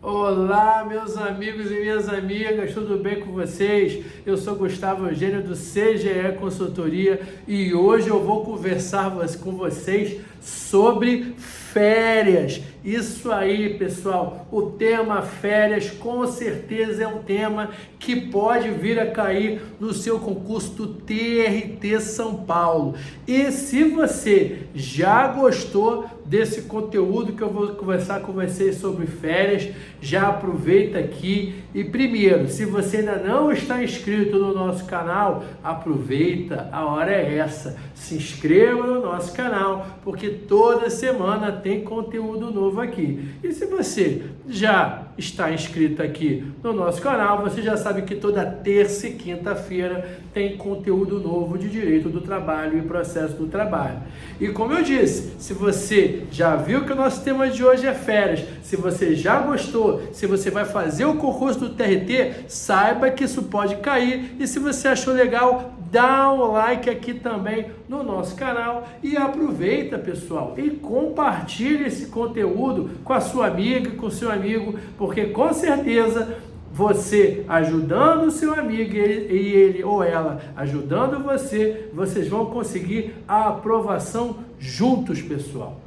Olá, meus amigos e minhas amigas, tudo bem com vocês? Eu sou Gustavo Eugênio do CGE Consultoria e hoje eu vou conversar com vocês sobre férias. Isso aí, pessoal, o tema férias com certeza é um tema que pode vir a cair no seu concurso do TRT São Paulo. E se você já gostou desse conteúdo que eu vou conversar com vocês sobre férias, já aproveita aqui e primeiro, se você ainda não está inscrito no nosso canal, aproveita, a hora é essa, se inscreva no nosso canal, porque toda semana tem conteúdo novo aqui. E se você já está inscrito aqui no nosso canal, você já sabe que toda terça e quinta-feira tem conteúdo novo de direito do trabalho e processo do trabalho. E como eu disse, se você já viu que o nosso tema de hoje é férias, se você já gostou, se você vai fazer o concurso do TRT, saiba que isso pode cair. E se você achou legal, dá um like aqui também no nosso canal e aproveita, pessoal, e compartilhe esse conteúdo com a sua amiga, com o seu amigo, porque com certeza você ajudando o seu amigo e ele ou ela ajudando você, vocês vão conseguir a aprovação juntos, pessoal.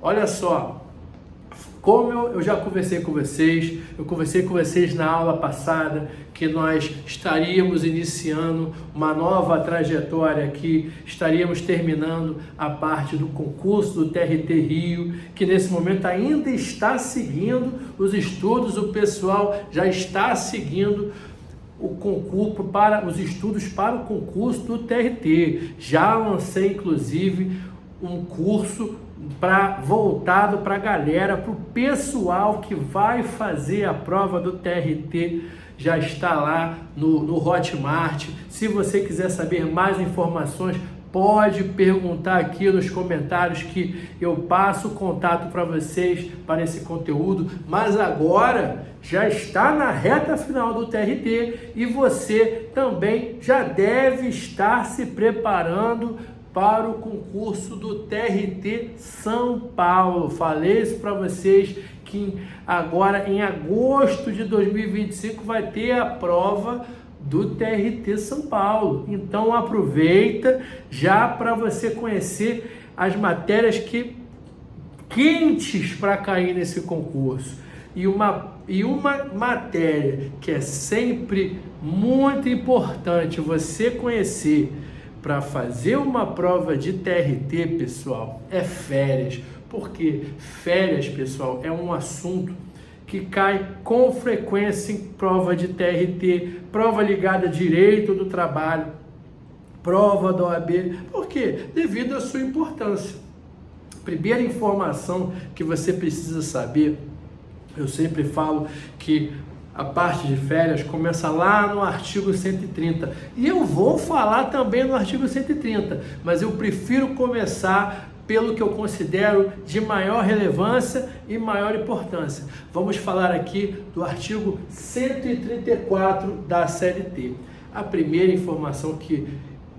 Olha só, como eu já conversei com vocês na aula passada, que nós estaríamos iniciando uma nova trajetória aqui, estaríamos terminando a parte do concurso do TRT Rio, que nesse momento ainda está seguindo os estudos, o pessoal já está seguindo o concurso os estudos para o concurso do TRT. Já lancei, inclusive, um curso voltado para a galera, para o pessoal que vai fazer a prova do TRT, já está lá no Hotmart. Se você quiser saber mais informações, pode perguntar aqui nos comentários que eu passo o contato para vocês para esse conteúdo, mas agora já está na reta final do TRT e você também já deve estar se preparando para o concurso do TRT São Paulo. Falei isso para vocês que agora em agosto de 2025 vai ter a prova do TRT São Paulo. Então aproveita já para você conhecer as matérias quentes para cair nesse concurso. E uma matéria que é sempre muito importante você conhecer para fazer uma prova de TRT, pessoal, é férias. Porque férias, pessoal, é um assunto que cai com frequência em prova de TRT, prova ligada a direito do trabalho, prova da OAB. Por quê? Devido à sua importância. Primeira informação que você precisa saber, eu sempre falo que a parte de férias começa lá no artigo 130. E eu vou falar também no artigo 130, mas eu prefiro começar pelo que eu considero de maior relevância e maior importância. Vamos falar aqui do artigo 134 da CLT. A primeira informação que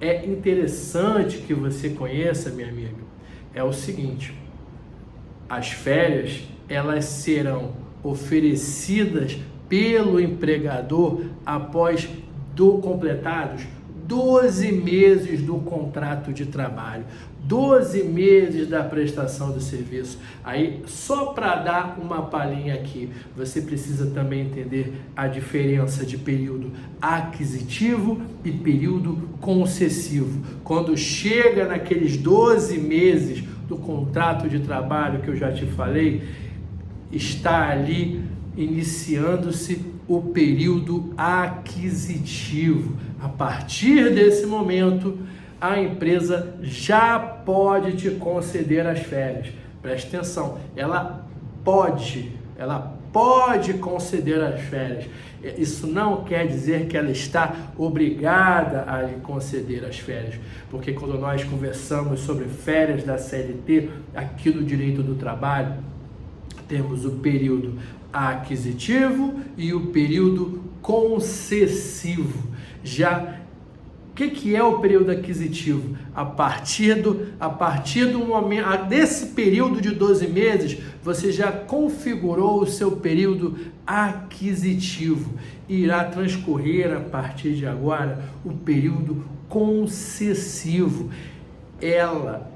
é interessante que você conheça, minha amiga, é o seguinte: as férias, elas serão oferecidas pelo empregador após completados 12 meses do contrato de trabalho, 12 meses da prestação do serviço. Aí, só para dar uma palhinha aqui, você precisa também entender a diferença de período aquisitivo e período concessivo. Quando chega naqueles 12 meses do contrato de trabalho que eu já te falei, está ali iniciando-se o período aquisitivo. A partir desse momento, a empresa já pode te conceder as férias. Preste atenção, ela pode conceder as férias. Isso não quer dizer que ela está obrigada a lhe conceder as férias, porque quando nós conversamos sobre férias da CLT, aqui no direito do trabalho, temos o período aquisitivo e o período concessivo. Já O que é o período aquisitivo? A partir do momento, desse período de 12 meses, você já configurou o seu período aquisitivo. Irá transcorrer a partir de agora o período concessivo.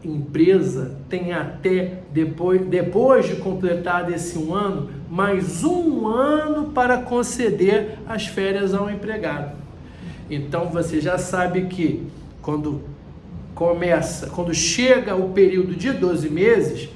Empresa, tem até depois de completado esse um ano, mais um ano para conceder as férias ao empregado. Então você já sabe que quando chega o período de 12 meses,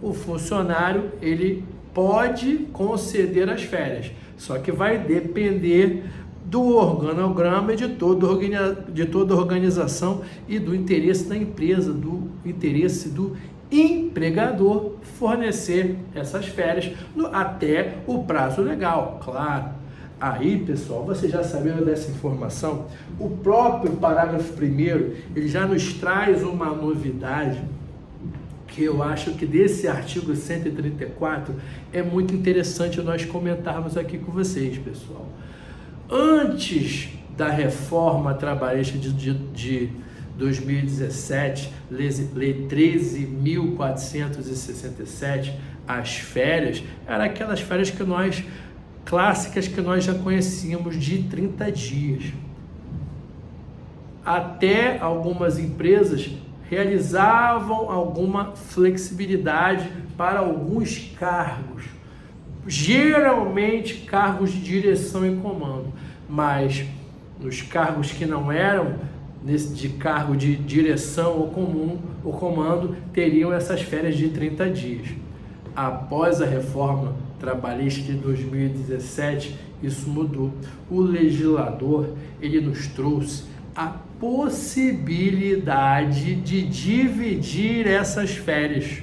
o funcionário ele pode conceder as férias, só que vai depender do organograma de toda organização e do interesse da empresa, do interesse do empregador fornecer essas férias até o prazo legal, claro. Aí, pessoal, você já sabendo dessa informação, o próprio parágrafo 1º, ele já nos traz uma novidade que eu acho que desse artigo 134 é muito interessante nós comentarmos aqui com vocês, pessoal. Antes da reforma trabalhista de 2017, Lei 13.467, as férias, eram aquelas férias clássicas que nós já conhecíamos de 30 dias. Até algumas empresas realizavam alguma flexibilidade para alguns cargos, geralmente cargos de direção e comando, mas nos cargos que não eram de cargo de direção ou comando, teriam essas férias de 30 dias. Após a reforma trabalhista de 2017, isso mudou. O legislador, ele nos trouxe a possibilidade de dividir essas férias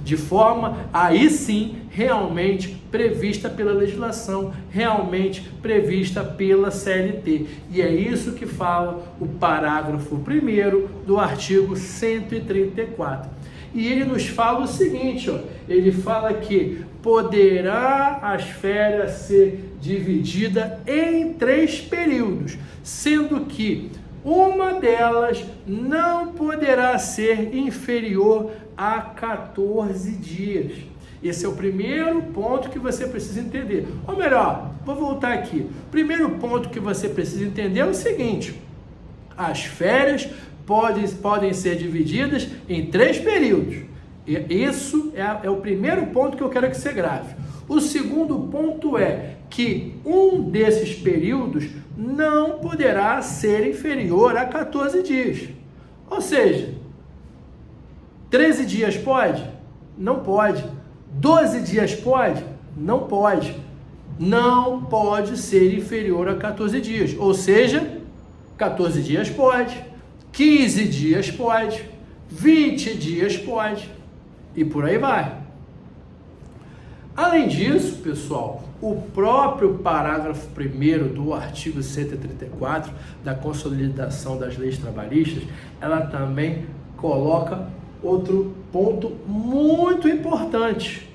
de forma, aí sim, realmente prevista pela legislação, realmente prevista pela CLT. E é isso que fala o parágrafo 1º do artigo 134. E ele nos fala o seguinte, ele fala que poderá as férias ser dividida em 3 períodos, sendo que uma delas não poderá ser inferior a 14 dias. Esse é o primeiro ponto que você precisa entender. Ou melhor, vou voltar aqui. O primeiro ponto que você precisa entender é o seguinte: as férias podem ser divididas em 3 períodos. Isso é o primeiro ponto que eu quero que você grave. O segundo ponto é que um desses períodos não poderá ser inferior a 14 dias. Ou seja, 13 dias pode? Não pode. 12 dias pode? Não pode. Não pode ser inferior a 14 dias. Ou seja, 14 dias pode, 15 dias pode, 20 dias pode e por aí vai. Além disso, pessoal, o próprio parágrafo 1º do artigo 134 da Consolidação das Leis Trabalhistas, ela também coloca outro ponto muito importante.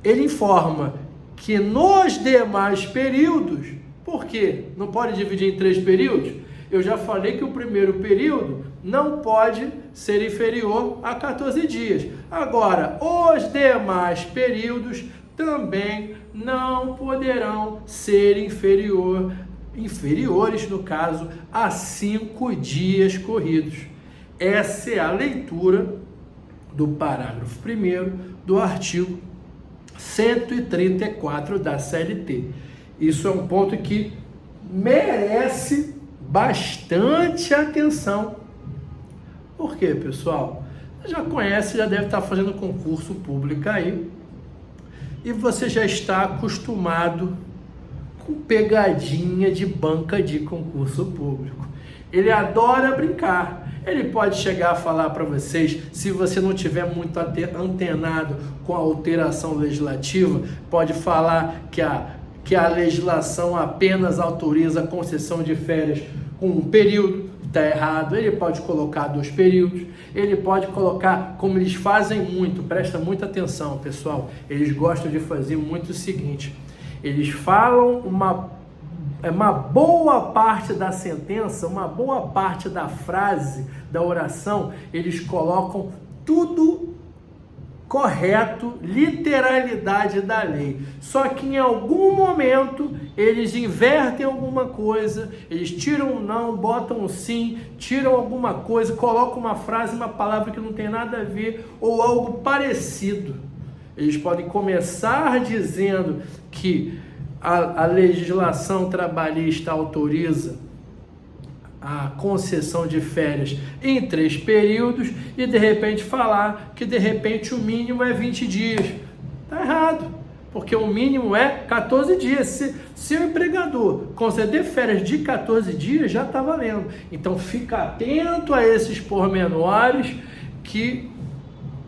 Ele informa que nos demais períodos, por quê? Não pode dividir em 3 períodos? Eu já falei que o primeiro período não pode ser inferior a 14 dias. Agora, os demais períodos também não poderão ser inferiores, no caso, a 5 dias corridos. Essa é a leitura do parágrafo 1º do artigo 134 da CLT. Isso é um ponto que merece bastante atenção. Por quê, pessoal? Você já conhece, já deve estar fazendo concurso público aí, e você já está acostumado com pegadinha de banca de concurso público. Ele adora brincar. Ele pode chegar a falar para vocês, se você não tiver muito antenado com a alteração legislativa, pode falar que a legislação apenas autoriza a concessão de férias com um período. Está errado. Ele pode colocar 2 períodos, ele pode colocar, como eles fazem muito, presta muita atenção, pessoal, eles gostam de fazer muito o seguinte: eles falam uma boa parte da sentença, uma boa parte da frase, da oração, eles colocam tudo correto, literalidade da lei. Só que em algum momento eles invertem alguma coisa, eles tiram um não, botam um sim, tiram alguma coisa, colocam uma frase, uma palavra que não tem nada a ver ou algo parecido. Eles podem começar dizendo que a legislação trabalhista autoriza a concessão de férias em 3 períodos e de repente falar que de repente o mínimo é 20 dias. Está errado, porque o mínimo é 14 dias. Se o empregador conceder férias de 14 dias, já está valendo. Então fica atento a esses pormenores que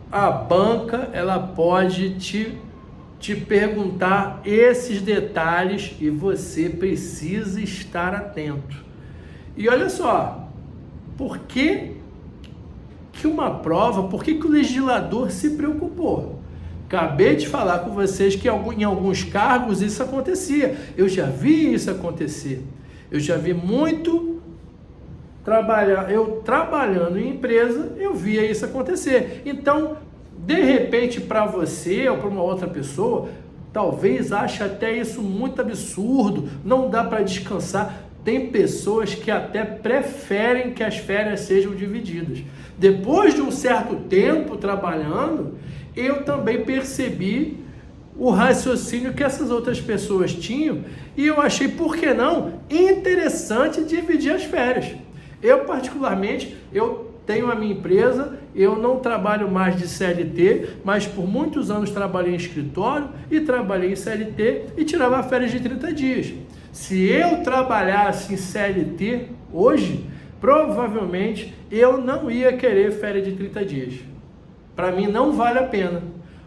a banca ela pode te perguntar esses detalhes e você precisa estar atento. E olha só, por que uma prova, por que o legislador se preocupou? Acabei de falar com vocês que em alguns cargos isso acontecia. Eu já vi isso acontecer. Eu já vi muito trabalhando em empresa, eu via isso acontecer. Então, de repente, para você ou para uma outra pessoa, talvez ache até isso muito absurdo, não dá para descansar. Tem pessoas que até preferem que as férias sejam divididas. Depois de um certo tempo trabalhando, eu também percebi o raciocínio que essas outras pessoas tinham e eu achei, por que não, interessante dividir as férias. Eu, particularmente, eu tenho a minha empresa, eu não trabalho mais de CLT, mas por muitos anos trabalhei em escritório e trabalhei em CLT e tirava férias de 30 dias. Se eu trabalhasse em CLT hoje, provavelmente eu não ia querer férias de 30 dias. Para mim não vale a pena,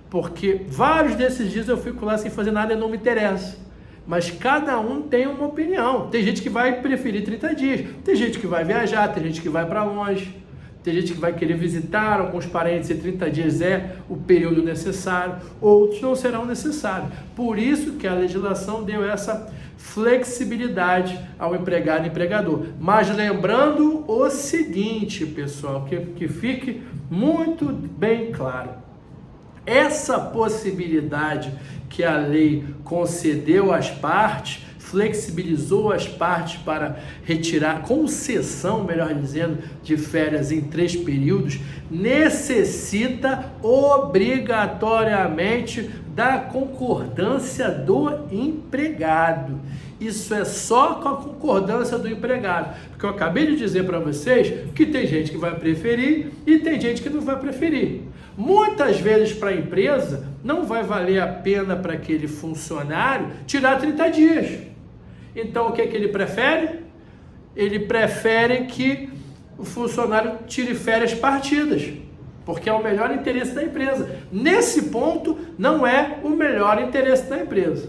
porque vários desses dias eu fico lá sem fazer nada e não me interessa. Mas cada um tem uma opinião. Tem gente que vai preferir 30 dias, tem gente que vai viajar, tem gente que vai para longe, tem gente que vai querer visitar alguns parentes e 30 dias é o período necessário, outros não serão necessários. Por isso que a legislação deu essa flexibilidade ao empregado e empregador. Mas lembrando o seguinte, pessoal, que fique muito bem claro. Essa possibilidade que a lei concedeu às partes, flexibilizou as partes para retirar, concessão, melhor dizendo, de férias em 3 períodos, necessita obrigatoriamente da concordância do empregado. Isso é só com a concordância do empregado, porque eu acabei de dizer para vocês que tem gente que vai preferir e tem gente que não vai preferir. Muitas vezes para a empresa não vai valer a pena para aquele funcionário tirar 30 dias. Então o que é que ele prefere? Ele prefere que o funcionário tire férias partidas, porque é o melhor interesse da empresa. Nesse ponto, não é o melhor interesse da empresa.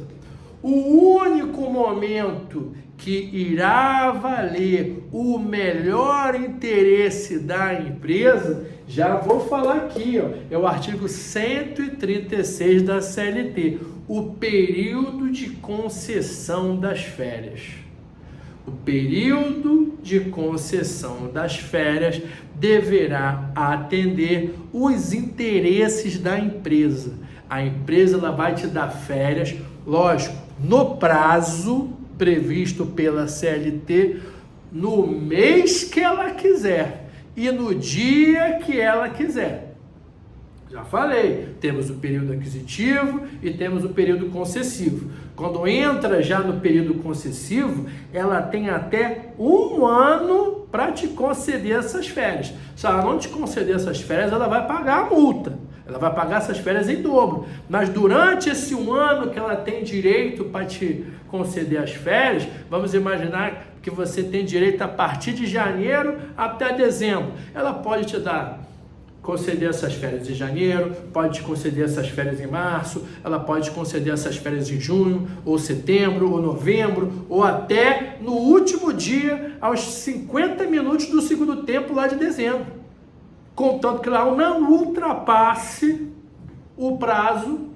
O único momento que irá valer o melhor interesse da empresa, já vou falar aqui, ó, é o artigo 136 da CLT, o período de concessão das férias. O período de concessão das férias deverá atender os interesses da empresa. A empresa ela vai te dar férias, lógico, no prazo previsto pela CLT, no mês que ela quiser e no dia que ela quiser. Já falei, temos o período aquisitivo e temos o período concessivo. Quando entra já no período concessivo, ela tem até 1 ano para te conceder essas férias. Se ela não te conceder essas férias, ela vai pagar a multa. Ela vai pagar essas férias em dobro. Mas durante esse 1 ano que ela tem direito para te conceder as férias, vamos imaginar que você tem direito a partir de janeiro até dezembro. Ela pode te conceder essas férias em janeiro, pode te conceder essas férias em março, ela pode te conceder essas férias em junho, ou setembro, ou novembro, ou até no último dia, aos 50 minutos do segundo tempo lá de dezembro. Contanto que ela não ultrapasse o prazo,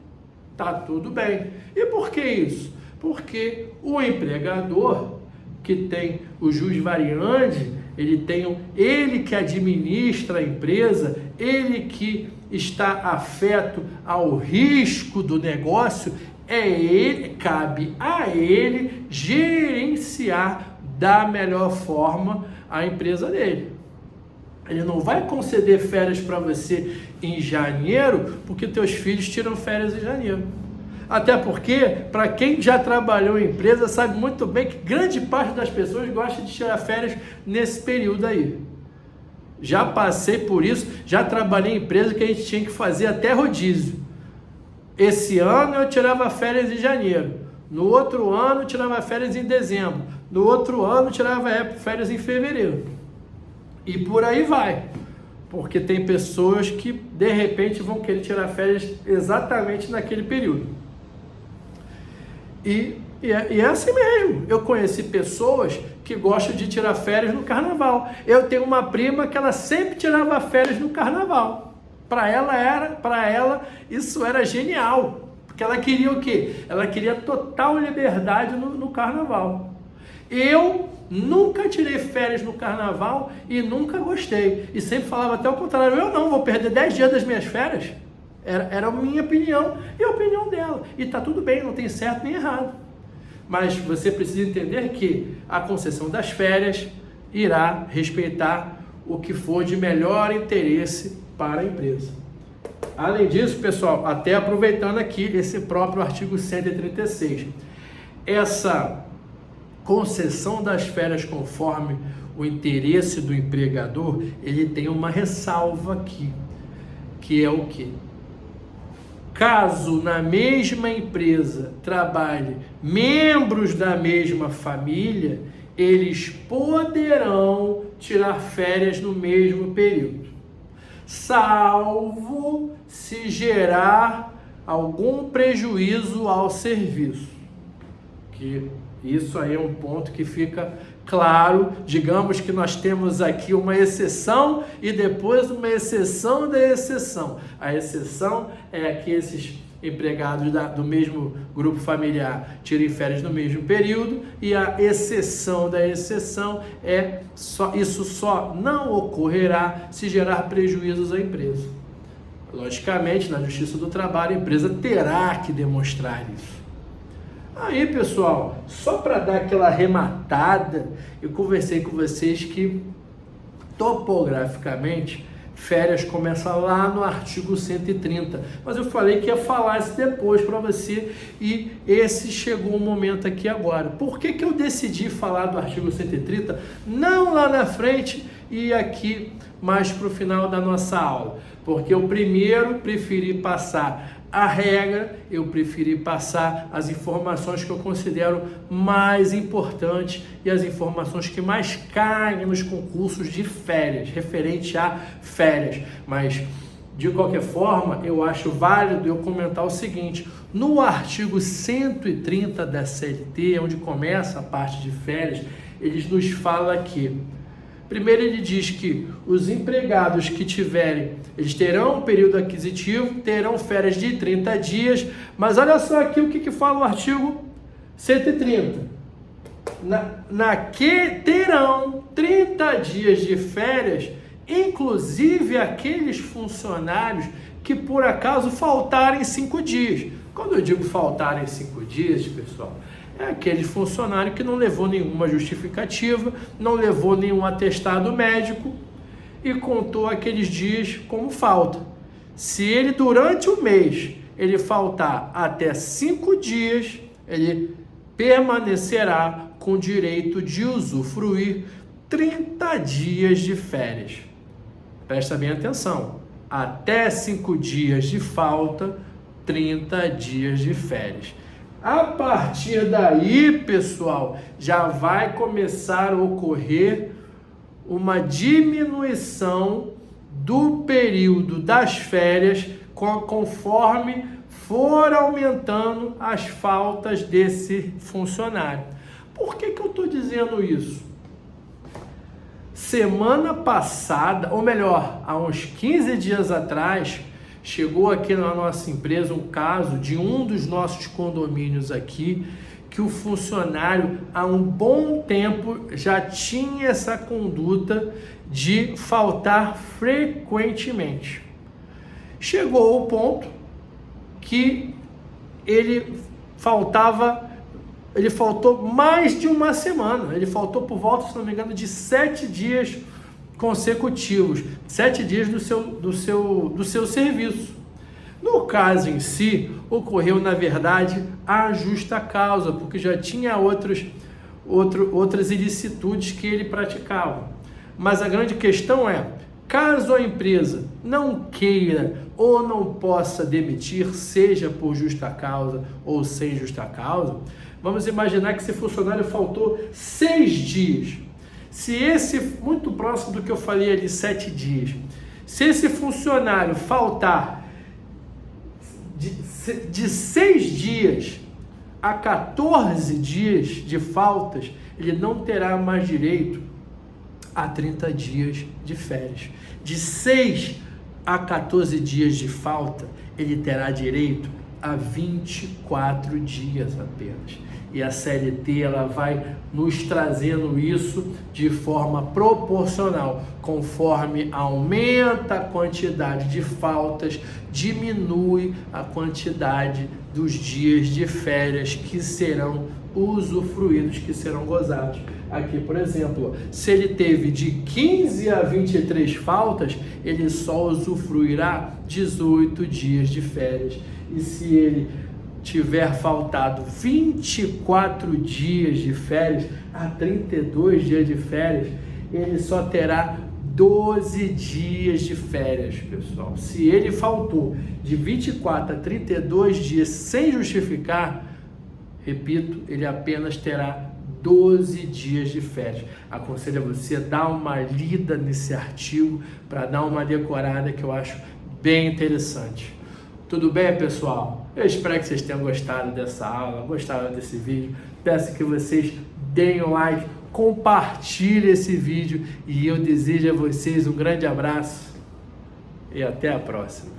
tá tudo bem. E por que isso? Porque o empregador que tem o jus variandi, ele que administra a empresa, ele que está afeto ao risco do negócio, cabe a ele gerenciar da melhor forma a empresa dele. Ele não vai conceder férias para você em janeiro, porque teus filhos tiram férias em janeiro. Até porque, para quem já trabalhou em empresa, sabe muito bem que grande parte das pessoas gosta de tirar férias nesse período aí. Já passei por isso, já trabalhei em empresa que a gente tinha que fazer até rodízio. Esse ano eu tirava férias em janeiro. No outro ano eu tirava férias em dezembro. No outro ano eu tirava férias em fevereiro. E por aí vai. Porque tem pessoas que de repente vão querer tirar férias exatamente naquele período. E é assim mesmo. Eu conheci pessoas que gostam de tirar férias no carnaval. Eu tenho uma prima que ela sempre tirava férias no carnaval. Para ela isso era genial. Porque ela queria o quê? Ela queria total liberdade no carnaval. Eu nunca tirei férias no carnaval e nunca gostei. E sempre falava até o contrário. Eu não vou perder 10 dias das minhas férias. Era a minha opinião e a opinião dela. E tá tudo bem, não tem certo nem errado. Mas você precisa entender que a concessão das férias irá respeitar o que for de melhor interesse para a empresa. Além disso, pessoal, até aproveitando aqui esse próprio artigo 136, essa concessão das férias conforme o interesse do empregador, ele tem uma ressalva aqui, que é o quê? Caso na mesma empresa trabalhe membros da mesma família, eles poderão tirar férias no mesmo período, salvo se gerar algum prejuízo ao serviço. Que isso aí é um ponto que fica claro. Digamos que nós temos aqui uma exceção e depois uma exceção da exceção. A exceção é que esses empregados do mesmo grupo familiar tirem férias no mesmo período, e a exceção da exceção é isso só não ocorrerá se gerar prejuízos à empresa. Logicamente, na Justiça do Trabalho, a empresa terá que demonstrar isso. Aí, pessoal, só para dar aquela arrematada, eu conversei com vocês que, topograficamente, férias começa lá no artigo 130, mas eu falei que ia falar isso depois para você, e esse chegou o momento aqui agora. Por que eu decidi falar do artigo 130, não lá na frente e aqui mais para o final da nossa aula? Porque eu primeiro preferi passar a regra, eu preferi passar as informações que eu considero mais importantes e as informações que mais caem nos concursos de férias, referente a férias. Mas, de qualquer forma, eu acho válido eu comentar o seguinte: no artigo 130 da CLT, onde começa a parte de férias, eles nos falam que, primeiro ele diz que os empregados que eles terão um período aquisitivo, terão férias de 30 dias, mas olha só aqui o que fala o artigo 130. Terão 30 dias de férias, inclusive aqueles funcionários que por acaso faltarem 5 dias. Quando eu digo faltarem 5 dias, pessoal, é aquele funcionário que não levou nenhuma justificativa, não levou nenhum atestado médico e contou aqueles dias como falta. Se ele, durante o mês, ele faltar até 5 dias, ele permanecerá com direito de usufruir 30 dias de férias. Presta bem atenção. Até 5 dias de falta, 30 dias de férias. A partir daí, pessoal, já vai começar a ocorrer uma diminuição do período das férias conforme for aumentando as faltas desse funcionário. Por que eu estou dizendo isso? Semana passada, ou melhor, há uns 15 dias atrás, Chegou aqui na nossa empresa um caso de um dos nossos condomínios aqui, que o funcionário há um bom tempo já tinha essa conduta de faltar frequentemente. Chegou ao ponto que ele faltou mais de uma semana, ele faltou por volta, se não me engano, de 7 dias consecutivos, 7 dias do seu serviço. No caso em si, ocorreu, na verdade, a justa causa, porque já tinha outras ilicitudes que ele praticava. Mas a grande questão é, caso a empresa não queira ou não possa demitir, seja por justa causa ou sem justa causa, vamos imaginar que esse funcionário faltou 6 dias. Se esse, muito próximo do que eu falei ali, 7 dias, se esse funcionário faltar de 6 dias a 14 dias de faltas, ele não terá mais direito a 30 dias de férias. De 6 a 14 dias de falta, ele terá direito a 24 dias apenas. E a CLT ela vai nos trazendo isso de forma proporcional. Conforme aumenta a quantidade de faltas, diminui a quantidade dos dias de férias que serão usufruídos, que serão gozados. Aqui, por exemplo, se ele teve de 15 a 23 faltas, ele só usufruirá 18 dias de férias. E se ele tiver faltado 24 dias de férias a 32 dias de férias, ele só terá 12 dias de férias, pessoal. Se ele faltou de 24 a 32 dias sem justificar, repito, ele apenas terá 12 dias de férias. Aconselho a você dar uma lida nesse artigo para dar uma decorada que eu acho bem interessante. Tudo bem, pessoal? Eu espero que vocês tenham gostado dessa aula, gostado desse vídeo. Peço que vocês deem um like, compartilhem esse vídeo e eu desejo a vocês um grande abraço e até a próxima.